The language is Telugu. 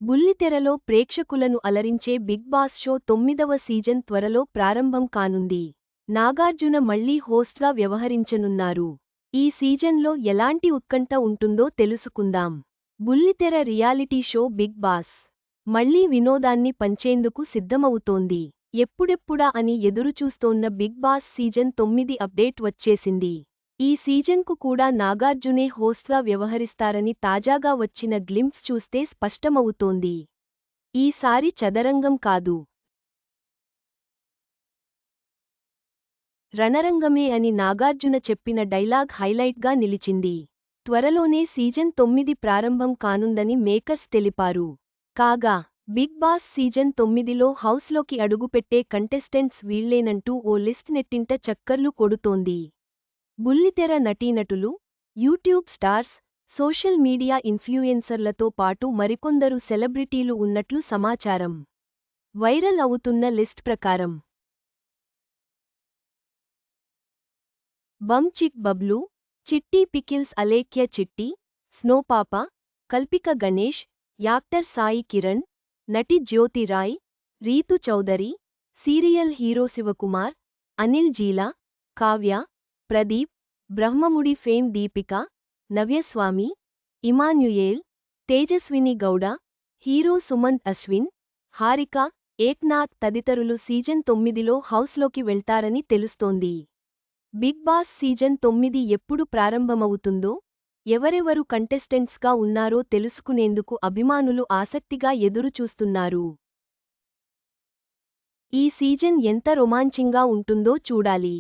బుల్లితెరలో ప్రేక్షకులను అలరించే బిగ్ బాస్ షో 9వ సీజన్ త్వరలో ప్రారంభం కానుంది. నాగార్జున మళ్లీ హోస్ట్గా వ్యవహరించనున్నారు. ఈ సీజన్లో ఎలాంటి ఉత్కంఠ ఉంటుందో తెలుసుకుందాం. బుల్లితెర రియాలిటీ షో బిగ్ బాస్ మళ్లీ వినోదాన్ని పంచేందుకు సిద్ధమవుతోంది. ఎప్పుడెప్పుడా అని ఎదురుచూస్తోన్న బిగ్ బాస్ సీజన్ 9 అప్డేట్ వచ్చేసింది. ఈ సీజన్కు కూడా నాగార్జునే హోస్ట్గా వ్యవహరిస్తారని తాజాగా వచ్చిన గ్లింప్స్ చూస్తే స్పష్టమవుతోంది. ఈసారి చదరంగం కాదు, రణరంగమే అని నాగార్జున చెప్పిన డైలాగ్ హైలైట్గా నిలిచింది. త్వరలోనే సీజన్ 9 ప్రారంభం కానుందని మేకర్స్ తెలిపారు. కాగా బిగ్ బాస్ సీజన్ 9లో హౌస్లోకి అడుగుపెట్టే కంటెస్టెంట్స్ వీళ్లేనంటూ ఓ లిస్ట్ నెట్టింట చక్కర్లు కొడుతోంది. బుల్లితెర నటీనటులు, యూట్యూబ్ స్టార్స్, సోషల్ మీడియా ఇన్ఫ్లుయెన్సర్లతో పాటు మరికొందరు సెలబ్రిటీలు ఉన్నట్లు సమాచారం. వైరల్ అవుతున్న లిస్ట్ ప్రకారం బమ్ చిక్ బబ్లూ, చిట్టి పికిల్స్ అలేఖ్య చిట్టి, స్నోపాప, కల్పిక గణేష్, యాక్టర్ సాయి కిరణ్, నటి Jyothi Rai, Ritu Chaudhary, serial hero Shivakumar, Anil Jeela, Kavya, Pradeep, Brahmamudi fame Deepika, Navyaswamy, Emmanuel, Tejaswini Gowda, hero Sumanth Ashwin, Harika, Eknath తదితరులు సీజన్ 9లో హౌస్లోకి వెళ్తారని తెలుస్తోంది. బిగ్ బాస్ సీజన్ 9 ఎప్పుడు ప్రారంభమవుతుందో, ఎవరెవరు కంటెస్టెంట్స్గా ఉన్నారో తెలుసుకునేందుకు అభిమానులు ఆసక్తిగా ఎదురుచూస్తున్నారు. ఈ సీజన్ ఎంత రొమాంచింగ్గా ఉంటుందో చూడాలి.